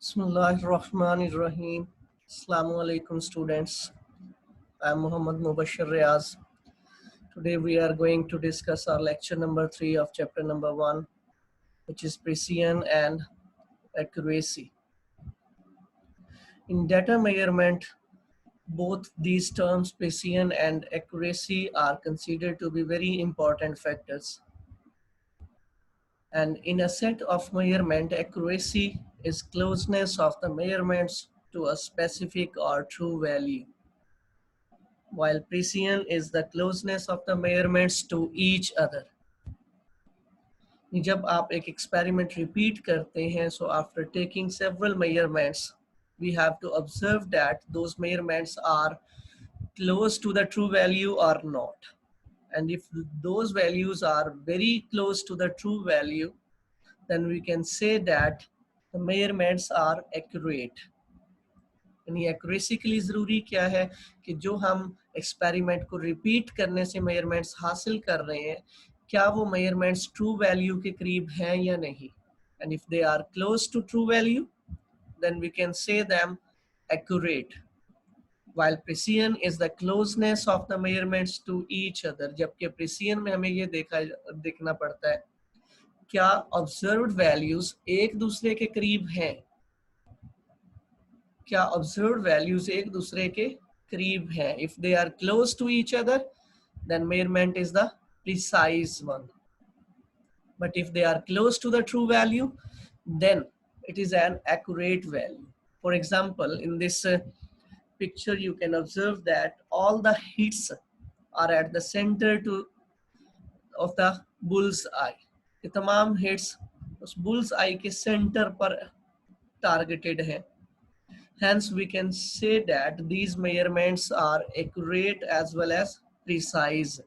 Bismillahirrahmanirrahim. Assalamu alaikum students. I am Muhammad Mubashir Riaz. Today we are going to discuss our lecture number 3 of chapter number 1, which is precision and accuracy. In data measurement, both these terms precision and accuracy are considered to be very important factors. And in a set of measurement, accuracy is closeness of the measurements to a specific or true value, while precision is the closeness of the measurements to each other. जब आप एक experiment repeat करते हैं, so after taking several measurements, we have to observe that those measurements are close to the true value or not. And if those values are very close to the true value, then we can say that the measurements are accurate. यानी accuracy के लिए ज़रूरी क्या है कि जो हम experiment को रिपीट करने से मेजरमेंट्स हासिल कर रहे हैं, क्या वो मेजरमेंट्स ट्रू वैल्यू के करीब हैं या नहीं. And if they are close to true value, then we can say them accurate. while precision is the closeness of the measurements to each other, जबकि precision में हमें ये देखना पड़ता है क्या observed values एक दूसरे के करीब हैं, क्या observed values एक दूसरे के करीब हैं. If they are close to each other, then measurement is the precise one. But if they are close to the true value, then it is an accurate value. For example, in this picture, you can observe that all the hits are at the center of the bull's eye. ये तमाम hits उस bull's eye के center पर targeted हैं. Hence, we can say that these measurements are accurate as well as precise.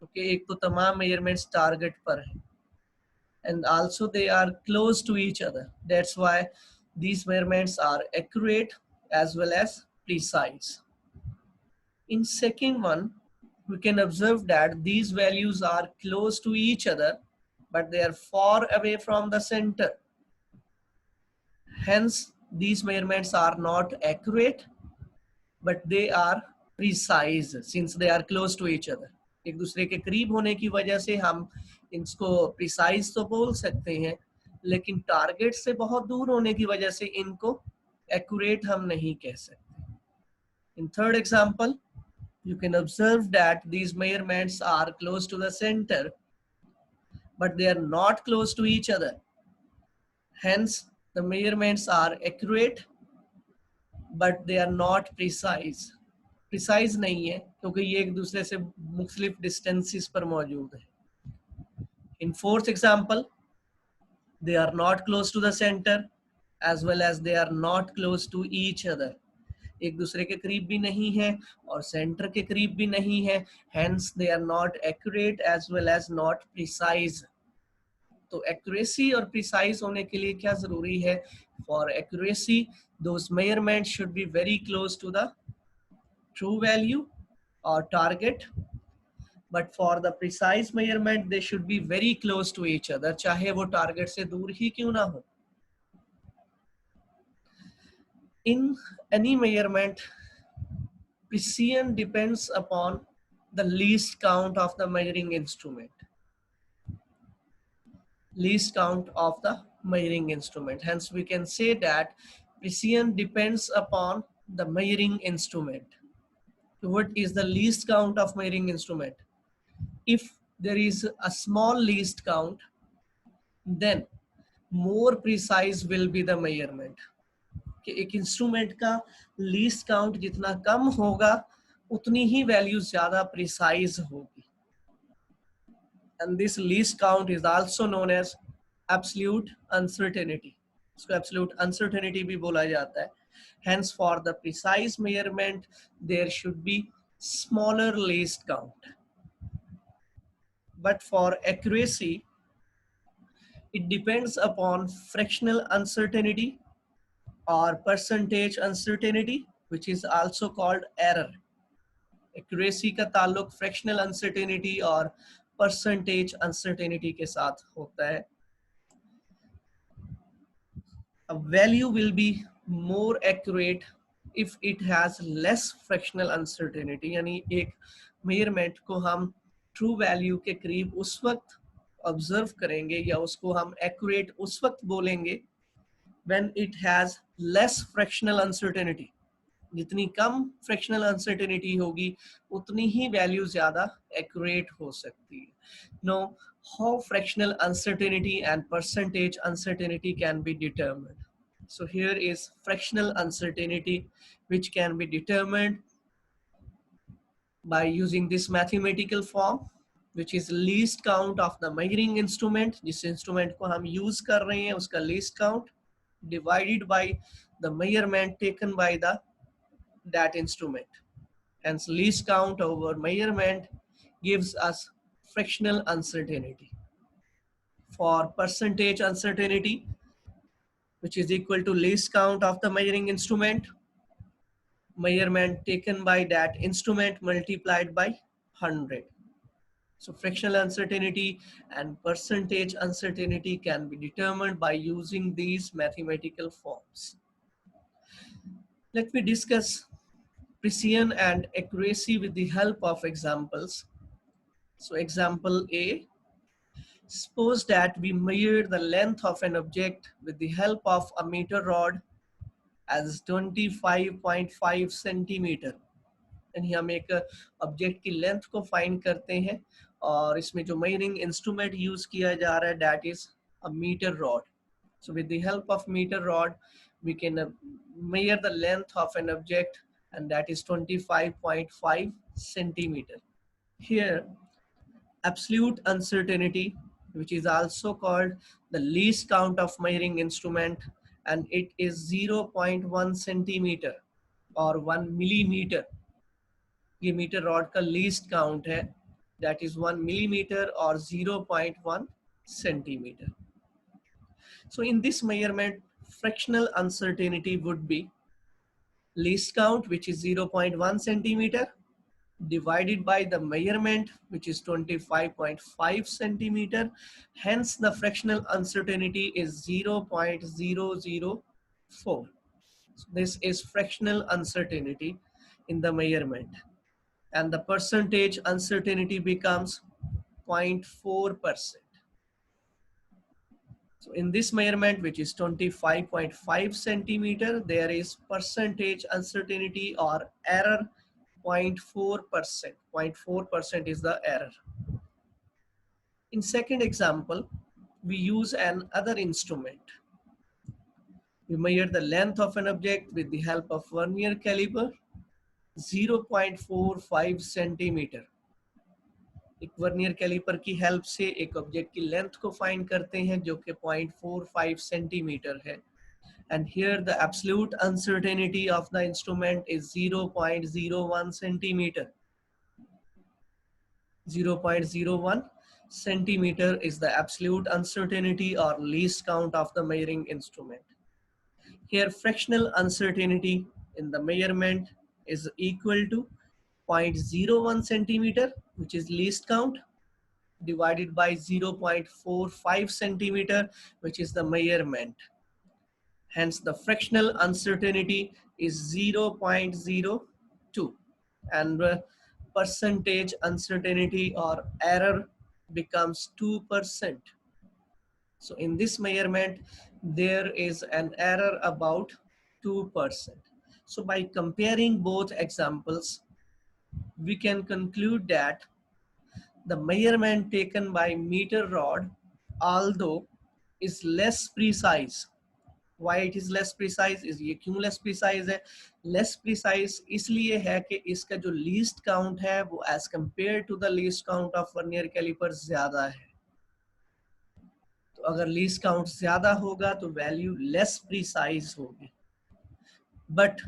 Okay, एक तो तमाम measurements target पर हैं, and also they are close to each other. That's why these measurements are accurate as well as precise. In second one, we can observe that these values are close to each other, but they are far away from the center. Hence, these measurements are not accurate, but they are precise since they are close to each other. एक दूसरे के करीब होने की वजह से हम इनको precise तो बोल सकते हैं, लेकिन टारगेट से बहुत दूर होने की वजह से इनको accurate हम नहीं कह सकते. In third example, you can observe that these measurements are close to the center, but they are not close to each other. Hence, the measurements are accurate, but they are not precise. Precise नहीं है क्योंकि ये एक दूसरे से मुख्तलिफ distances पर मौजूद है. In fourth example, they are not close to the center as well as they are not close to each other. एक दूसरे के करीब भी नहीं है और सेंटर के करीब भी नहीं है. Hence, they are not accurate as well as not precise. तो accuracy और precise होने के लिए क्या जरूरी है? For accuracy, those measurements should be very close to the true value or target. But for the precise measurement, they should be very close to each other, चाहे वो target से दूर ही क्यों ना हो. In any measurement, precision depends upon the least count of the measuring instrument. Least count of the measuring instrument. Hence, we can say that precision depends upon the measuring instrument. What is the least count of measuring instrument? If there is a small least count, then more precise will be the measurement. कि एक instrument का least count जितना कम होगा उतनी ही value ज्यादा precise होगी. And this least count is also known as absolute uncertainty. इसको एब्सोल्यूट अनसर्टेनिटी भी बोला जाता है. Hence, for the precise measurement, there should be smaller least count. But for accuracy, it depends upon fractional uncertainty or percentage uncertainty, which is also called error. Accuracy का ताल्लुक fractional uncertainty और percentage uncertainty के साथ होता है. a value will be more accurate if it has less fractional uncertainty. यानी एक measurement को हम ट्रू वैल्यू के करीब उस वक्त ऑब्जर्व करेंगे या उसको हम एक्यूरेट उस वक्त बोलेंगे when it has less fractional uncertainty. जितनी कम फ्रैक्शनल अनसर्टेनिटी होगी उतनी ही वैल्यू ज्यादा एक्यूरेट हो सकती है. Know, how fractional uncertainty and percentage uncertainty can be determined. So here is fractional uncertainty which can be determined by using this mathematical form which is least count of the measuring instrument. जिस instrument को हम use कर रहे हैं उसका least count divided by the measurement taken by that instrument. Hence least count over measurement gives us fractional uncertainty. For percentage uncertainty, which is equal to least count of the measuring instrument, measurement taken by that instrument multiplied by 100. So fractional uncertainty and percentage uncertainty can be determined by using these mathematical forms. Let me discuss precision and accuracy with the help of examples. So example A, suppose that we measure the length of an object with the help of a meter rod as 25.5 centimetre. यानी हम एक object की length को find करते हैं और इसमें जो मेजरिंग इंस्ट्रूमेंट यूज किया जा रहा है that is a metre rod. So with the help of meter rod we can measure the length of an object and that is 25.5 centimeter. Here absolute uncertainty, which is also called the least count of measuring instrument, and it is 0.1 centimeter or 1 millimeter. ये metre rod का least count है, that is 1 millimeter or 0.1 centimeter. So in this measurement, fractional uncertainty would be least count, which is 0.1 centimeter, divided by the measurement, which is 25.5 centimeter. Hence the fractional uncertainty is 0.004. So this is fractional uncertainty in the measurement, and the percentage uncertainty becomes 0.4%. So in this measurement, which is 25.5 centimeter, there is percentage uncertainty or error 0.4%. 0.4% is the error. In second example, we use another instrument. We measure the length of an object with the help of vernier caliper, 0.45 centimeter. एक vernier caliper की help से एक object की length को find करते हैं जो कि 0.45 सेंटीमीटर है. And here the absolute uncertainty of the instrument is 0.01 centimeter. 0.01 centimeter is the absolute uncertainty or least count of the measuring instrument. Here fractional uncertainty in the measurement is equal to 0.01 centimeter, which is least count, divided by 0.45 centimeter, which is the measurement. Hence the fractional uncertainty is 0.02 and percentage uncertainty or error becomes 2%. So in this measurement there is an error about 2%. So by comparing both examples we can conclude that the measurement taken by meter rod, although is less precise. Why it is less precise is ये क्यों less precise है? Less precise इसलिए है कि इसका जो least count है वो as compared to the least count of vernier caliper ज्यादा है. तो अगर least count ज्यादा होगा तो value less precise होगी. But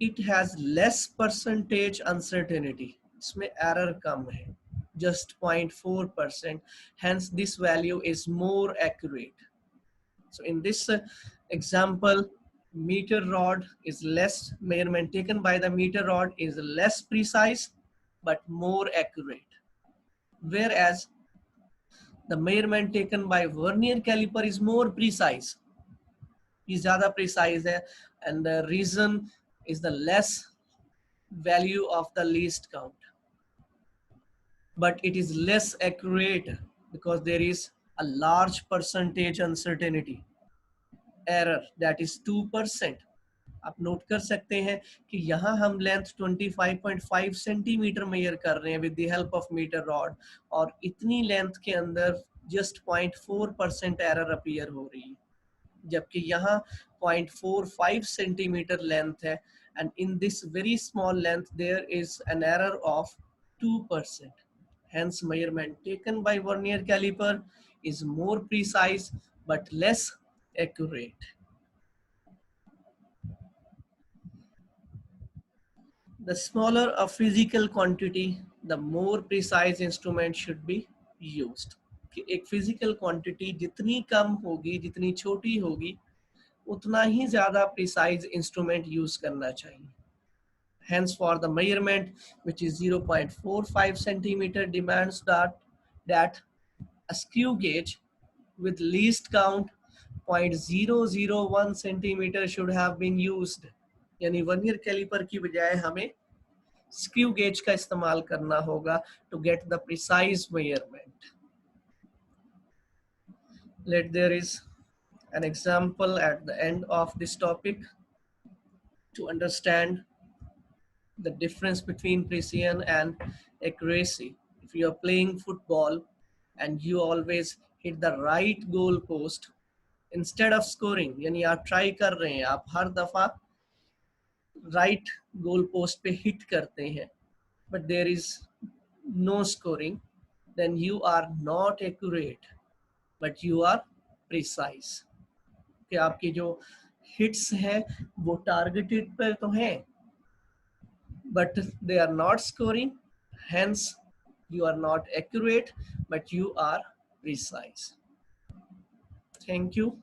it has less percentage uncertainty. इसमें error कम है, just 0.4%. Hence this value is more accurate. So in this example, meter rod is less, measurement taken by the meter rod is less precise but more accurate. Whereas the measurement taken by vernier caliper is more precise. ये ज़्यादा precise है, and the reason is the less value of the least count, but it is less accurate because there is a large percentage uncertainty error, that is 2%. आप note कर सकते हैं कि यहाँ हम लेंथ 25.5 सेंटीमीटर मेजर कर रहे हैं with the help of metre rod, और इतनी लेंथ के अंदर जस्ट 0.4% एरर अपीयर हो रही है, जबकि यहाँ 0.45 सेंटीमीटर लेंथ है, and in this very small length there is an error of 2%. Hence, measurement taken by vernier caliper is more precise but less accurate. The smaller a physical quantity, the more precise instrument should be used. कि एक physical quantity जितनी कम होगी, जितनी छोटी होगी, उतना ही ज़्यादा precise instrument use करना चाहिए. Hence, for the measurement, which is 0.45 centimeter, demands that a screw gauge with least count 0.001 centimeter should have been used. यानी वर्नियर कैलिपर की बजाय हमें स्क्रू गेज का इस्तेमाल करना होगा to get the precise measurement. There is an example at the end of this topic to understand the difference between precision and accuracy. If you are playing football and you always hit the right goal post instead of scoring, यानी आप try कर रहे हैं, आप हर दफा right goal post पे hit करते हैं, but there is no scoring, then you are not accurate, but you are precise. कि आपके जो हिट्स हैं वो टारगेटेड पर तो हैं, but they are not scoring, hence you are not accurate, but you are precise. Thank you.